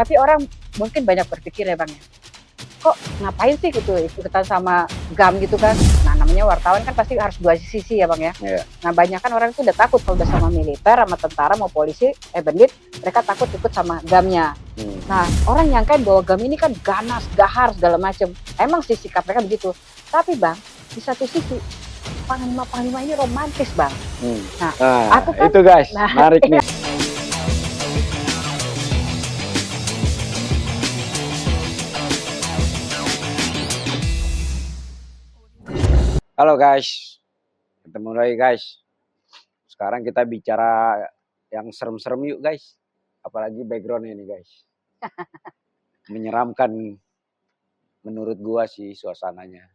Tapi orang mungkin banyak berpikir ya Bang ya, kok ngapain sih gitu ikutan sama GAM gitu kan. Nah namanya wartawan kan pasti harus dua sisi ya Bang ya. Iya. Nah banyak kan orang itu udah takut kalau udah sama militer, sama tentara, mau polisi, bandit, mereka takut ikut sama GAM-nya. Nah orang nyangkain bahwa GAM ini kan ganas, gahar, segala macem. Emang sih sikap mereka begitu. Tapi Bang, di satu sisi, panglima-panglima ini romantis Bang. Nah, aku kan, itu guys, menarik nih. Halo guys, ketemu lagi guys. Sekarang kita bicara yang serem-serem yuk guys. Apalagi backgroundnya nih guys. Menyeramkan menurut gua sih suasananya.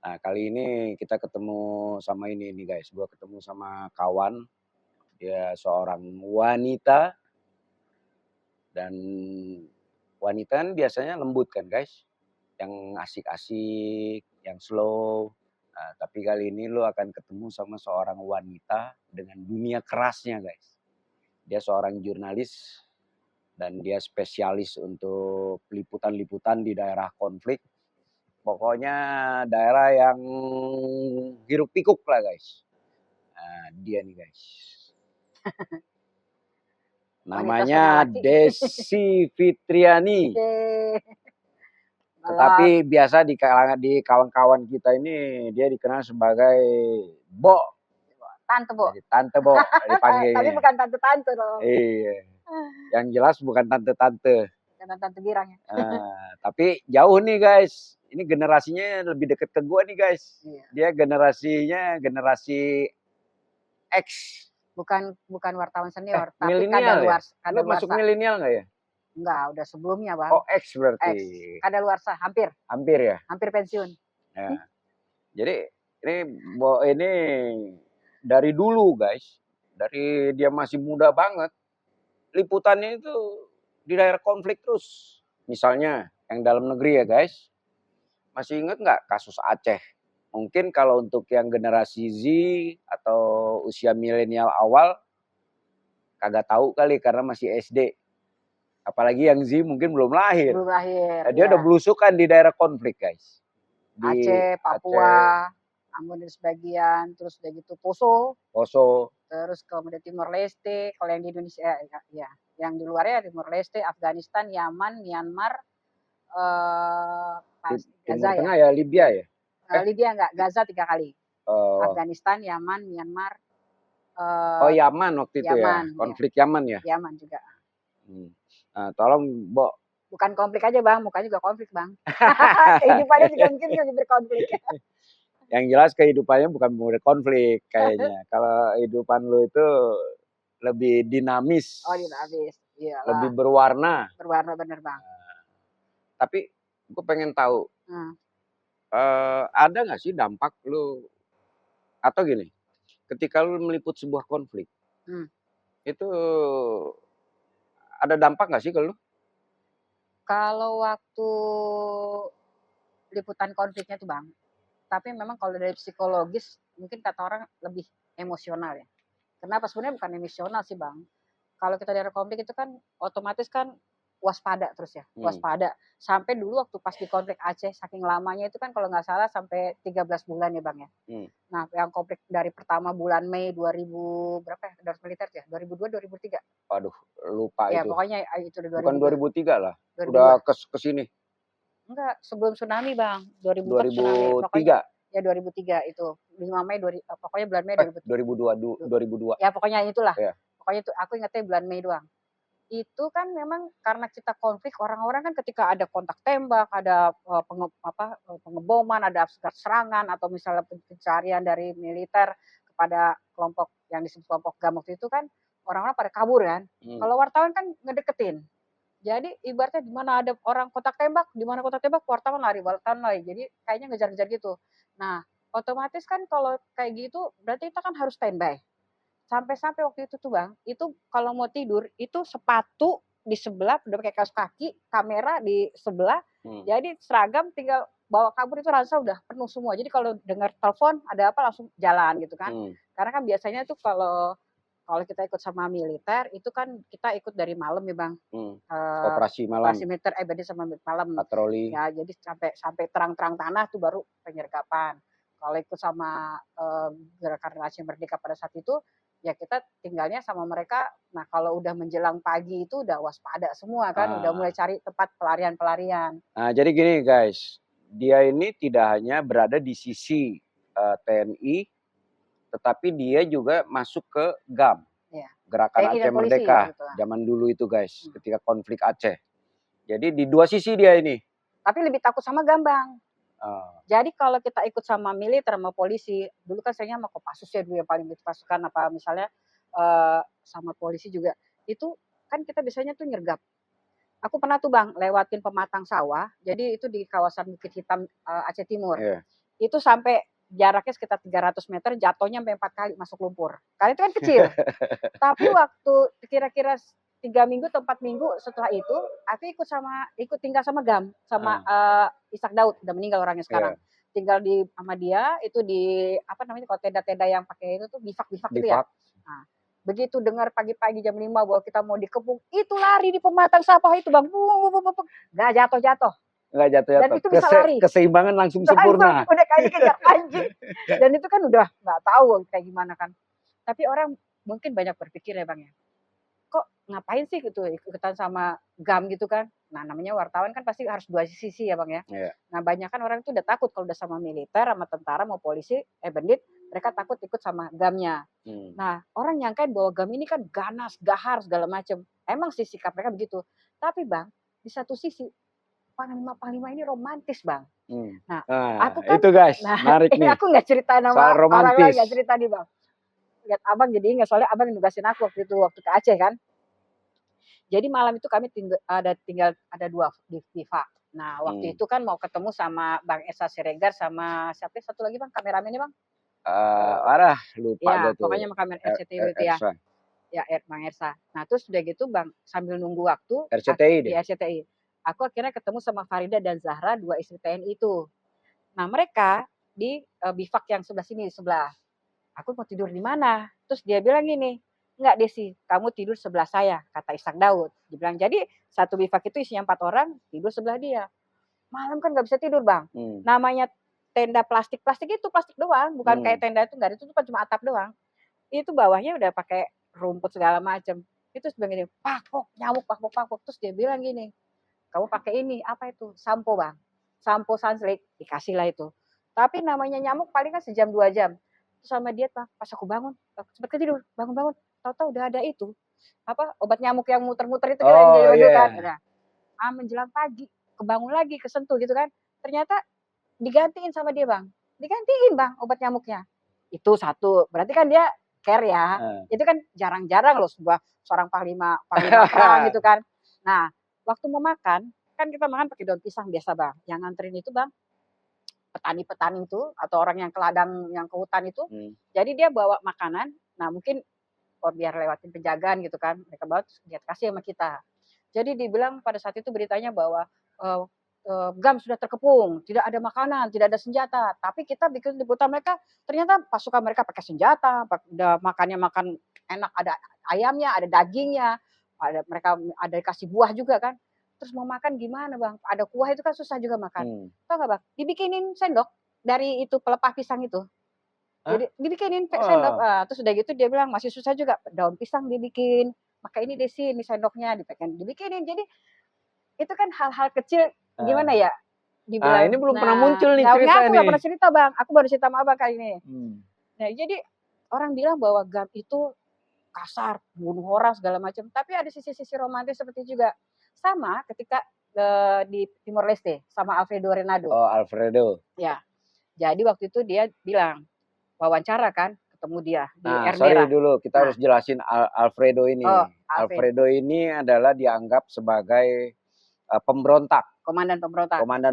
Nah kali ini kita ketemu sama ini nih guys. Gua ketemu sama kawan. Dia seorang wanita. Dan wanita kan biasanya lembut kan guys. Yang asik-asik, yang slow. Nah, tapi kali ini lo akan ketemu sama seorang wanita dengan dunia kerasnya guys. Dia seorang jurnalis dan dia spesialis untuk liputan-liputan di daerah konflik. Pokoknya daerah yang hiruk pikuk lah guys. Nah, dia nih guys. Namanya Desi Fitriani. Tetapi biasa di kalangan di kawan-kawan kita ini dia dikenal sebagai Bo. Tante Bo. Jadi, Tante Bo dipanggilnya. Tapi bukan tante-tante dong. Iya. Yang jelas bukan tante-tante. Karena tante girang ya. Tapi jauh nih guys. Ini generasinya lebih deket ke gua nih guys. Iya. Dia generasinya generasi X. Bukan wartawan senior, tapi milenial ya? Lu masuk kadaluarsa. milenial nggak ya? Enggak, udah sebelumnya Bang. Oh X berarti. X, kadaluarsa, hampir. Hampir ya? Hampir pensiun. Ya. Jadi ini dari dulu guys, dari dia masih muda banget, liputannya itu di daerah konflik terus. Misalnya yang dalam negeri ya guys, masih inget nggak kasus Aceh? Mungkin kalau untuk yang generasi Z atau usia milenial awal, kagak tahu kali karena masih SD. Apalagi yang Z mungkin belum lahir. Belum lahir. Dia udah belusukan di daerah konflik guys. Di Aceh, Papua, Ambon dan sebagian, terus udah gitu Poso, terus kemudian Timor Leste, kalau yang di Indonesia ya, yang di luarnya Timor Leste, Afghanistan, Yaman, Myanmar, Gaza ya. Tengah ya, Libya ya. Libya enggak, Gaza 3 kali. Afghanistan, Yaman, Myanmar. Yaman waktu itu ya, konflik ya. Yaman ya. Yaman juga. Nah, tolong Bo. Bukan konflik aja Bang, mukanya juga konflik Bang. Kehidupannya juga mungkin berkonflik. Yang jelas kehidupannya bukan berkonflik kayaknya. Kalau kehidupan lu itu lebih dinamis. Oh dinamis, iya. Lebih berwarna. Berwarna bener Bang. Tapi gue pengen tahu, ada nggak sih dampak lu atau gini, ketika lu meliput sebuah konflik, itu ada dampak nggak sih ke lu? Kalau waktu liputan konfliknya tuh Bang, tapi memang kalau dari psikologis mungkin kata orang lebih emosional ya. Kenapa? Sebenarnya bukan emosional sih Bang. Kalau kita daerah konflik itu kan otomatis kan waspada terus ya, waspada. Sampai dulu waktu pas di konflik Aceh saking lamanya itu kan kalau nggak salah sampai 13 bulan ya Bang ya. Nah yang konflik dari pertama bulan Mei 2000 berapa ya, dari militer ya, 2002, 2003. Waduh lupa ya, itu. Pokoknya itu udah 2002. Bukan 2003 lah, 2002. Udah kesini. Enggak, sebelum tsunami Bang, 2003. Tsunami. Pokoknya, ya 2003 itu, 5 Mei, pokoknya bulan Mei 2002. Ya pokoknya itulah, ya. Pokoknya itu aku ingatnya bulan Mei doang. Itu kan memang karena kita konflik, orang-orang kan ketika ada kontak tembak, ada pengeboman, ada serangan, atau misalnya pencarian dari militer kepada kelompok yang disebut kelompok GAM waktu itu kan, orang-orang pada kabur kan. Kalau wartawan kan ngedeketin. Jadi ibaratnya di mana ada orang kontak tembak, wartawan lari. Jadi kayaknya ngejar-ngejar gitu. Nah, otomatis kan kalau kayak gitu berarti kita kan harus standby. Sampai-sampai waktu itu tuh Bang, itu kalau mau tidur itu sepatu di sebelah, udah pakai kaos kaki, kamera di sebelah. Jadi seragam tinggal bawa kabur itu rasa udah penuh semua. Jadi kalau dengar telepon ada apa langsung jalan gitu kan. Karena kan biasanya tuh kalau Kalau kita ikut sama militer, itu kan kita ikut dari malam ya Bang, Operasi operasi malam, militer berarti sama malam. patroli. Ya jadi sampai sampai terang-terang tanah tuh baru penyergapan. Kalau ikut sama, Gerakan Relasi Merdeka pada saat itu, ya kita tinggalnya sama mereka, nah kalau udah menjelang pagi itu udah waspada semua kan, udah mulai Ah. cari tempat pelarian-pelarian. Nah, jadi gini guys, dia ini tidak hanya berada di sisi, TNI, tetapi dia juga masuk ke GAM, Iya, Gerakan TNI dan Aceh polisi Merdeka, waktu itu. zaman dulu itu guys, Hmm. ketika konflik Aceh. Jadi di dua sisi dia ini. Tapi lebih takut sama Gambang. Oh, Jadi kalau kita ikut sama militer sama polisi, dulu kan seringnya sama Kopassus ya dulu yang paling pasukan apa misalnya sama polisi juga. Itu kan kita biasanya tuh nyergap. Aku pernah tuh Bang lewatin pematang sawah. Jadi itu di kawasan Bukit Hitam Aceh Timur. iya. Itu sampai jaraknya sekitar 300 meter, jatuhnya sampai 4 kali masuk lumpur. Kali itu kan kecil. Tapi waktu kira-kira 3 minggu atau 4 minggu setelah itu, aku ikut tinggal sama Gam, sama Ishak Daud, udah meninggal orangnya sekarang. Iya, Tinggal di sama dia itu di apa namanya kalau tenda-tenda yang pakai itu tuh bivak-bivak gitu ya. bivak. Nah, begitu dengar pagi-pagi jam 5 bahwa kita mau dikepung, itu lari di pematang sawah itu Bang. Nggak jatuh-jatuh. Nggak Dan jatuh-jatuh, itu bisa lari. keseimbangan langsung Langsung sempurna. udah kayak dikejar anjing. Dan itu kan udah nggak tahu kayak gimana kan. Tapi orang mungkin banyak berpikir ya Bang ya, kok ngapain sih gitu ikutan sama GAM gitu kan. Nah namanya wartawan kan pasti harus dua sisi ya Bang ya. Iya. Nah banyak kan orang itu udah takut kalau udah sama militer, sama tentara, mau polisi, bandit, mereka takut ikut sama GAM-nya. Nah orang nyangkain bahwa GAM ini kan ganas, gahar, segala macem. Emang sih sikap mereka begitu. Tapi Bang, di satu sisi, panglima-panglima ini romantis Bang. Nah, Nah, aku kan, itu guys, nah menarik ini nih, aku nggak cerita soal nama orang lain, romantis. nggak cerita nih Bang. Lihat Abang jadi ingat, soalnya Abang nugasin aku waktu itu, waktu ke Aceh kan. Jadi malam itu kami tinggal ada 2 di Viva. Nah, waktu itu kan mau ketemu sama Bang Esa Siregar sama siapa satu lagi Bang, kameramennya Bang? Lupa Ya, gue tuh, pokoknya sama kamera RCTI itu ya. Ersa, Ya, Bang Ersa. Nah, terus udah gitu Bang, sambil nunggu waktu RCTI di deh. RCTI, aku akhirnya ketemu sama Farida dan Zahra, 2 istri TNI itu. Nah, mereka di bivak yang sebelah sini, sebelah. Aku mau tidur di mana? Terus dia bilang gini, enggak Desi, kamu tidur sebelah saya, kata Ishak Daud. Dia bilang, jadi satu bivak itu isinya 4 orang, tidur sebelah dia. Malam kan nggak bisa tidur Bang. Namanya tenda plastik itu plastik doang, bukan kayak tenda itu nggak ada tutupan, cuma atap doang. Itu bawahnya udah pakai rumput segala macam. Itu sebagai gini, pakpok, nyamuk, pakpok, pakpok. Terus dia bilang gini, kamu pakai ini, apa itu? Sampo Bang. Sampo Sunsilk, dikasih lah itu. Tapi namanya nyamuk paling kan sejam 2 jam. Terus sama dia Bang, pas aku bangun, cepet tidur, bangun-bangun. Tahu-tahu udah ada itu. Apa obat nyamuk yang muter-muter itu kan yang Oh jadi kan. iya. Udah. Menjelang pagi, kebangun lagi, kesentuh gitu kan. Ternyata digantiin sama dia Bang. Digantiin Bang obat nyamuknya. Itu satu. Berarti kan dia care ya. Itu kan jarang-jarang loh seorang panglima perang gitu kan. Nah, waktu mau makan, kan kita makan pakai daun pisang biasa Bang. Yang nganterin itu Bang, petani-petani itu atau orang yang ke ladang, yang ke hutan itu. Jadi dia bawa makanan, nah mungkin biar lewatin penjagaan gitu kan. Mereka bawa terus dia kasih sama kita. Jadi dibilang pada saat itu beritanya bahwa GAM sudah terkepung, tidak ada makanan, tidak ada senjata. Tapi kita bikin liputan mereka, ternyata pasukan mereka pakai senjata, udah makannya makan enak, ada ayamnya, ada dagingnya, mereka ada dikasih buah juga kan. Terus mau makan gimana Bang? Ada kuah itu kan susah juga makan. Tahu nggak Bang? Dibikinin sendok dari itu pelepah pisang itu. Jadi dibikinin sendok. Terus udah gitu dia bilang masih susah juga, daun pisang dibikin. Maka ini Desi, ini sendoknya dibikinin. Jadi itu kan hal-hal kecil gimana ya? Dibilang, Ini belum pernah nah, muncul nih aku cerita nggak nih. pernah cerita Bang. Aku baru cerita sama Abang kali ini. Nah, jadi orang bilang bahwa GAM itu kasar, bunuh orang segala macam. Tapi ada sisi-sisi romantis seperti juga. Sama ketika di Timor Leste sama Alfredo Renado. Oh, Alfredo. Ya. Jadi waktu itu dia bilang wawancara kan, ketemu dia di Air Sorry Merah. dulu, kita harus jelasin Alfredo ini. Oh, Alfredo ini adalah dianggap sebagai pemberontak. Komandan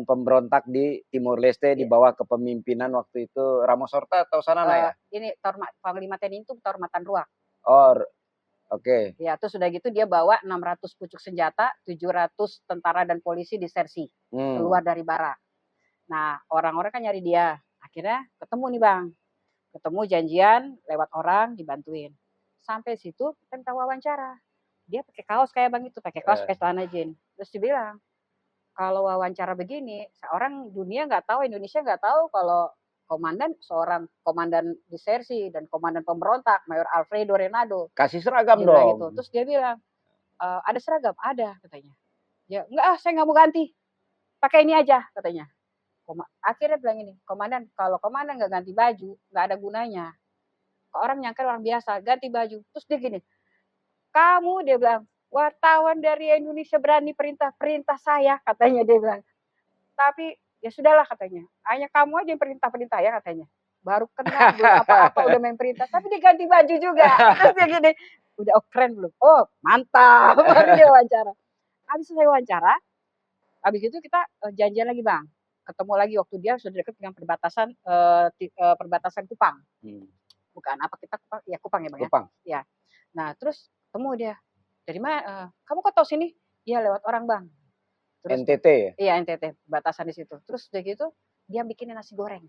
Pemberontak di Timor Leste di bawah kepemimpinan waktu itu Ramos Horta atau Sanana ya? Ini Panglima TNI itu Tormatan Ruak. Oh, oke. Ya, terus sudah gitu dia bawa 600 pucuk senjata, 700 tentara dan polisi disersi keluar dari barak. Nah, orang-orang kan nyari dia. Akhirnya ketemu nih Bang. Ketemu janjian lewat orang dibantuin. Sampai situ kita minta wawancara. Dia pakai kaos kayak Bang itu, pakai kaos, pakai celana jeans. Terus dia bilang, "Kalau wawancara begini, seorang dunia nggak tahu, Indonesia nggak tahu kalau komandan seorang komandan disersi dan komandan pemberontak, Mayor Alfredo Renado." Kasih seragam Dia bilang gitu. dong. Terus dia bilang, "Ada seragam?" "Ada," katanya. Ya, "Enggak ah, saya nggak mau ganti. Pakai ini aja," katanya. Akhirnya bilang ini, "Komandan, kalau komandan nggak ganti baju, nggak ada gunanya. Orang nyangka orang biasa, ganti baju." Terus dia gini, "Kamu," dia bilang, "wartawan dari Indonesia berani perintah-perintah saya," katanya dia bilang. "Tapi ya sudahlah," katanya, "hanya kamu aja yang perintah-perintah ya," katanya. Baru kenal, belum apa-apa udah main perintah, tapi dia ganti baju juga. Terus dia gini, "Udah oh keren belum?" "Oh mantap." Baru dia wawancara. Habis selesai wawancara, habis itu kita janjian lagi Bang. Ketemu lagi waktu dia sudah dekat dengan perbatasan perbatasan Kupang. Bukan apa kita Kupang, ya Kupang ya Bang ya. Kupang. Ya. Nah terus ketemu dia, "Dari mana? Kamu kok tahu sini?" "Iya lewat orang Bang." Terus NTT ya? iya NTT, batasan di situ. Terus udah gitu dia bikinin nasi goreng.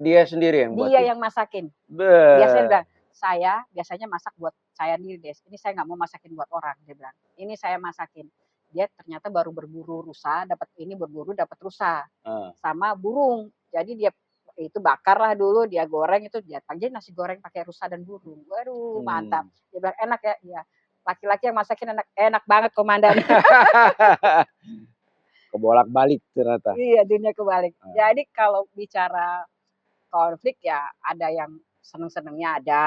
Dia sendiri yang Dia buatin? yang masakin. Beuh. Biasanya dia bilang, "Saya biasanya masak buat saya sendiri Des, ini saya nggak mau masakin buat orang," dia bilang. "Ini saya masakin." Dia ternyata baru berburu rusa, berburu dapat rusa sama burung. Jadi dia itu bakarlah dulu, dia goreng itu, dia aja nasi goreng pakai rusa dan burung. Waduh mantap. Dia bilang, "Enak ya?" "Iya." Laki-laki yang masakin enak, enak banget komandan. Kebolak-balik ternyata. Iya, dunia kebalik. Jadi kalau bicara konflik ya ada yang seneng-senengnya ada,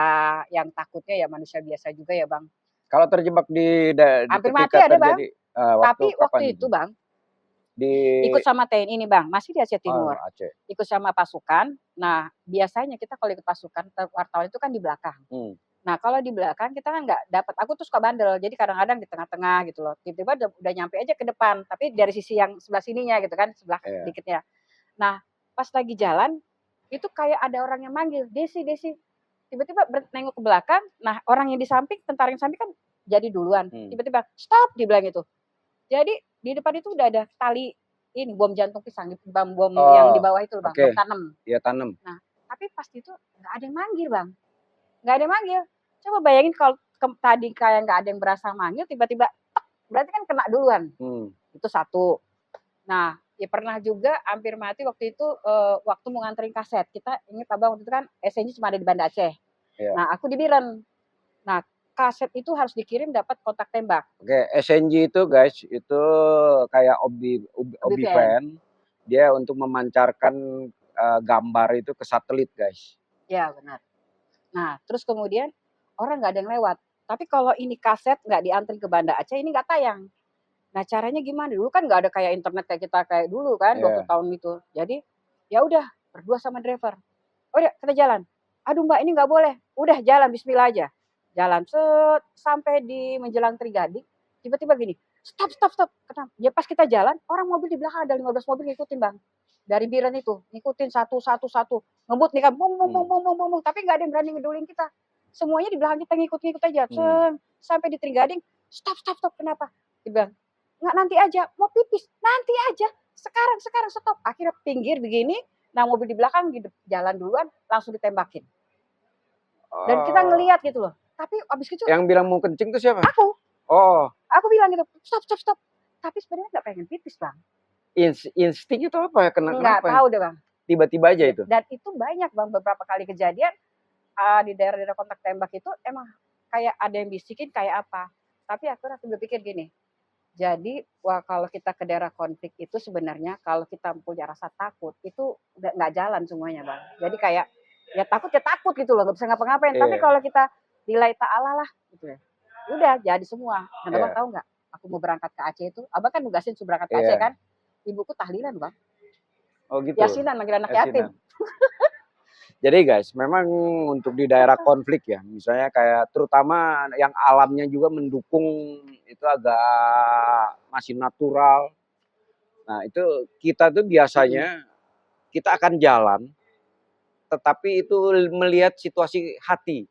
yang takutnya ya manusia biasa juga ya Bang. Kalau terjebak di Hampir mati ketika ada Bang, terjadi tapi kapan waktu itu Bang, Di ikut sama TNI nih Bang, masih di Aceh Timur. Aceh. Ikut sama pasukan, nah biasanya kita kalau ikut pasukan, wartawan itu kan di belakang. Nah kalau di belakang kita kan nggak dapat, aku tuh suka bandel, jadi kadang-kadang di tengah-tengah gitu loh, tiba-tiba udah nyampe aja ke depan, tapi dari sisi yang sebelah sininya gitu kan, sebelah dikitnya. Nah pas lagi jalan, itu kayak ada orang yang manggil, "Desi, Desi." Tiba-tiba nengok ke belakang, nah orang yang di samping, tentara yang samping kan jadi duluan. Tiba-tiba, "Stop," dibilang itu. Jadi di depan itu udah ada tali ini bom jantung pisang, bom yang di bawah itu Bang, bom tanam. Iya tanam. Nah, tapi pas itu nggak ada yang manggil Bang, nggak ada yang manggil. Coba bayangin kalau tadi kayak nggak ada yang berasa manggil, tiba-tiba tek, berarti kan kena duluan. Itu satu. Nah, ya pernah juga hampir mati waktu itu waktu mau nganterin kaset. Kita ingat Abang waktu itu kan SNJ cuma ada di Banda Aceh. Nah, aku di Biren. Nah, kaset itu harus dikirim dapat kontak tembak. Oke, SNG itu guys, itu kayak Obiven. Dia untuk memancarkan gambar itu ke satelit guys. Ya benar. Nah, terus kemudian orang nggak ada yang lewat. Tapi kalau ini kaset nggak diantri ke Banda Aceh, ini nggak tayang. Nah, caranya gimana? Dulu kan nggak ada kayak internet kayak kita kayak dulu kan, 20 tahun itu. Jadi, ya udah berdua sama driver. "Oh ya, kita jalan." "Aduh Mbak, ini nggak boleh." "Udah jalan, bismillah aja." Jalan set, sampai di menjelang Trigading, tiba-tiba gini, "Stop, stop, stop." Kenapa? Ya pas kita jalan, orang mobil di belakang ada 15 mobil ngikutin Bang. Dari Biren itu, ngikutin satu, satu, satu. Ngebut nih kan, bung, bung, bung, bung, bung, bung, tapi nggak ada yang berani ngedulin kita. Semuanya di belakang kita ngikut-ngikut aja. Sampai di Trigading, "Stop, stop, stop." "Kenapa?" Dia bilang, "Nggak, nanti aja, mau pipis, nanti aja. Sekarang, sekarang, stop." Akhirnya pinggir begini, nah mobil di belakang jalan duluan, langsung ditembakin. Dan kita ngelihat gitu loh. Tapi abis itu yang bilang mau kencing itu siapa? Aku. Oh. Aku bilang gitu, "Stop, stop, stop." Tapi sebenarnya nggak pengen pipis Bang. Insting itu apa ya? Nggak tahu deh Bang. Tiba-tiba aja itu. Dan itu banyak Bang, beberapa kali kejadian di daerah-daerah kontak tembak itu emang kayak ada yang bisikin kayak apa. Tapi akhirnya aku berpikir gini, jadi kalau kita ke daerah konflik itu sebenarnya kalau kita punya rasa takut itu nggak jalan semuanya Bang. Jadi kayak ya takut gitu loh, nggak bisa ngapa-ngapain. Tapi kalau kita nilai ta'ala lah gitu ya, udah jadi semua. Dan Abang tahu nggak? Aku mau berangkat ke Aceh itu, Abang kan nugasin berangkat ke Aceh kan? Ibuku tahlilan Bang. Oh gitu. Yasinan manggil anak yatim. Jadi guys, memang untuk di daerah konflik ya, misalnya kayak terutama yang alamnya juga mendukung itu agak masih natural. Nah itu kita tuh biasanya kita akan jalan, tetapi itu melihat situasi hati.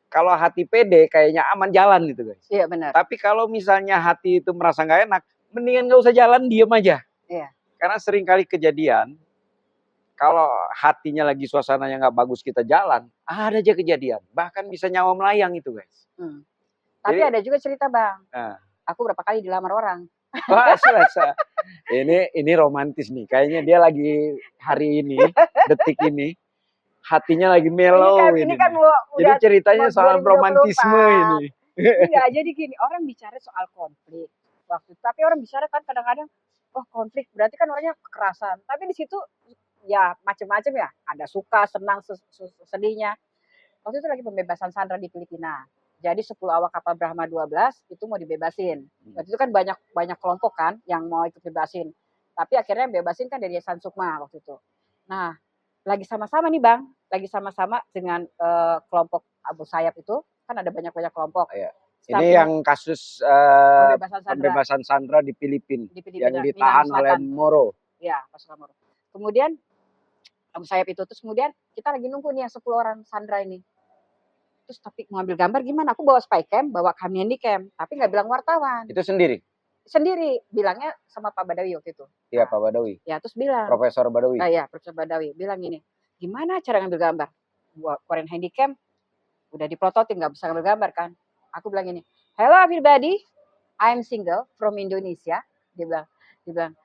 Kalau hati pede kayaknya aman jalan gitu guys. Iya benar. Tapi kalau misalnya hati itu merasa nggak enak, mendingan nggak usah jalan, diem aja. Iya. Karena sering kali kejadian, kalau hatinya lagi suasananya nggak bagus kita jalan, ada aja kejadian. Bahkan bisa nyawa melayang itu, guys. Tapi Jadi ada juga cerita, Bang. nah, Aku berapa kali dilamar orang. wah, selesai. Ini romantis nih. Kayaknya dia lagi hari ini, detik ini, hatinya lagi mellow Ini ini kan nih. mau Jadi udah ceritanya mau soal romantisme 2024. ini. Enggak, jadi gini, orang bicara soal konflik waktu itu. Tapi orang bicara kan kadang-kadang, oh konflik berarti kan orangnya kekerasan. Tapi di situ ya macam-macam ya. Ada suka, senang, sedihnya. Waktu itu lagi pembebasan sandera di Filipina. Jadi 10 awak kapal Brahma 12 itu mau dibebasin. Waktu itu kan banyak kelompok kan yang mau ikut bebasin. Tapi akhirnya yang bebasin kan dari Yayasan Sukma waktu itu. Nah, lagi sama-sama nih Bang, lagi sama-sama dengan kelompok Abu Sayyaf itu, kan ada banyak-banyak kelompok. Iya. Ini yang kasus pembebasan sandera di Filipina yang ditahan oleh Moro. Ya, pasukan Moro. Kemudian Abu Sayyaf itu, terus kemudian kita lagi nunggu nih yang 10 orang sandera ini. Terus tapi ngambil gambar gimana? Aku bawa spycam, bawa handycam, tapi nggak bilang wartawan. Itu sendiri? Sendiri, bilangnya sama Pak Badawi waktu itu. Iya, Pak Badawi. Ya, terus bilang. Profesor Badawi. Iya, Profesor Badawi. Bilang gini, gimana cara ngambil gambar? Gua keluarin handycam, udah diprototin, nggak bisa ngambil gambar kan. Aku bilang gini, hello everybody, I'm single from Indonesia. Dia bilang,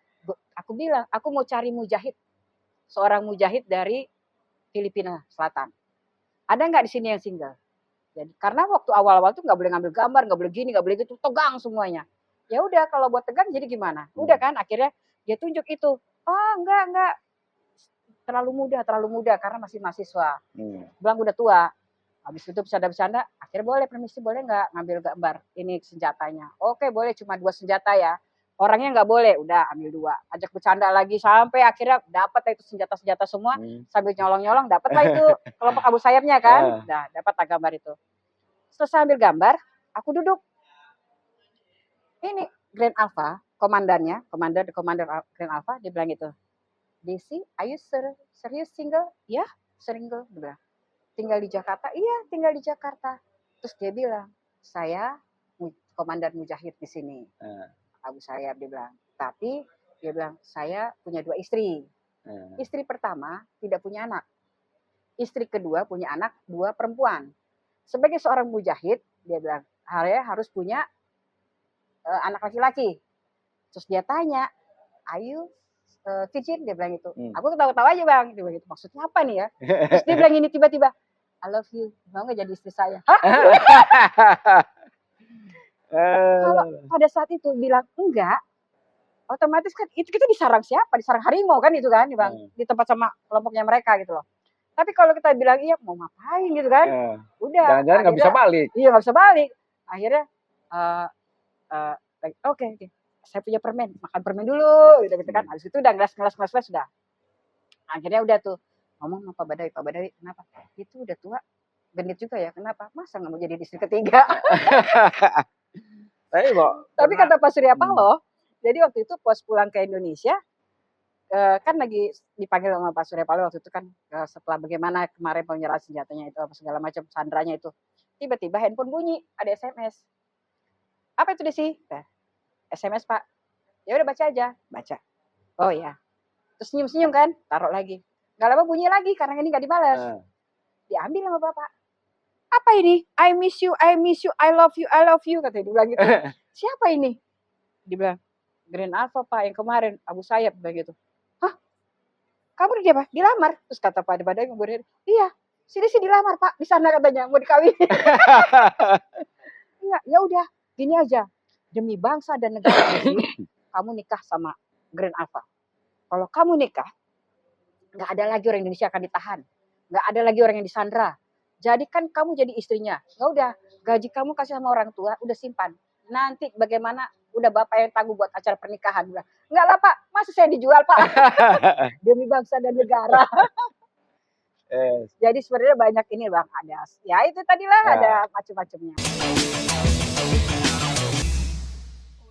aku bilang, aku mau cari mujahid. Seorang mujahid dari Filipina Selatan. Ada nggak di sini yang single? Jadi karena waktu awal-awal tuh nggak boleh ngambil gambar, nggak boleh gini, nggak boleh gitu, tegang semuanya. Ya udah kalau buat tegang jadi gimana? Udah kan akhirnya dia tunjuk itu. Oh enggak, terlalu muda karena masih mahasiswa. Bilang udah tua. Habis itu bercanda-bercanda, akhirnya boleh permisi, boleh nggak ngambil gambar ini senjatanya? Oke boleh, cuma 2 senjata ya. Orangnya nggak boleh, udah ambil 2. Ajak bercanda lagi sampai akhirnya dapat itu senjata-senjata semua. Sambil nyolong-nyolong dapatlah itu kelompok Abu Sayyafnya kan. Nah, dapat gambar itu. Selesai ambil gambar, aku duduk. Ini Grand Alpha, komandan Grand Alpha, dia bilang gitu. Desi, are you serious single? Ya, single. Dia bilang. Tinggal di Jakarta? Iya, tinggal di Jakarta. Terus dia bilang, saya komandan mujahid di sini. Abu Sayyaf dia bilang. Tapi dia bilang, saya punya 2 istri. Istri pertama tidak punya anak. Istri kedua punya anak 2 perempuan. Sebagai seorang mujahid, dia bilang, harus punya anak laki-laki. Terus dia tanya, ayu virgin? Dia bilang itu. Aku ketawa-ketawa aja Bang. Dia bilang gitu, maksudnya apa nih ya? Terus dia bilang ini tiba-tiba, I love you, mau nggak jadi istri saya? Hah? Kalau pada saat itu bilang enggak, otomatis kan itu kita disarang siapa? Disarang harimau kan itu kan, Bang, di tempat sama kelompoknya mereka gitu loh. Tapi kalau kita bilang iya mau ngapain gitu kan, udah. Jangan-jangan nggak bisa balik. Iya nggak bisa balik. Akhirnya oke, saya punya permen, makan permen dulu gitu kan. Habis itu udah ngelas sudah. Akhirnya udah tuh ngomong sama Pak Badawi, kenapa? Itu udah tua, genit juga ya, kenapa? Masa nggak mau jadi istri ketiga? Tapi kata Pak Surya Paloh, jadi waktu itu pas pulang ke Indonesia, kan lagi dipanggil sama Pak Surya Paloh waktu itu kan, setelah bagaimana kemarin penyerahan senjatanya itu, apa segala macam, sandranya itu. Tiba-tiba handphone bunyi, ada SMS. Apa itu Desi? SMS Pak. Ya udah baca aja, baca. Oh ya. Terus senyum-senyum kan, taruh lagi. Gak lama bunyi lagi karena ini gak dibalas. Diambil sama Bapak. Apa ini? I miss you, I love you, kata dia bilang gitu. Siapa ini? Dia bilang, Grand Alpha Pak yang kemarin, Abu Sayyaf bilang gitu. Hah? Kamu dia apa? Dilamar. Terus kata Pak Badawi, iya, sini dilamar Pak, di sana katanya mau dikawin. Enggak, ya udah, gini aja. Demi bangsa dan negara ini, kamu nikah sama Grand Alpha. Kalau kamu nikah, nggak ada lagi orang Indonesia akan ditahan, nggak ada lagi orang yang disandra. Jadi kan kamu jadi istrinya, nggak udah gaji kamu kasih sama orang tua, udah simpan. Nanti bagaimana udah bapak yang tangguh buat acara pernikahan. Nggak lah Pak, masa saya dijual Pak? Demi bangsa dan negara. Jadi sebenarnya banyak ini Bang, ada ya itu tadilah ada macam-macamnya.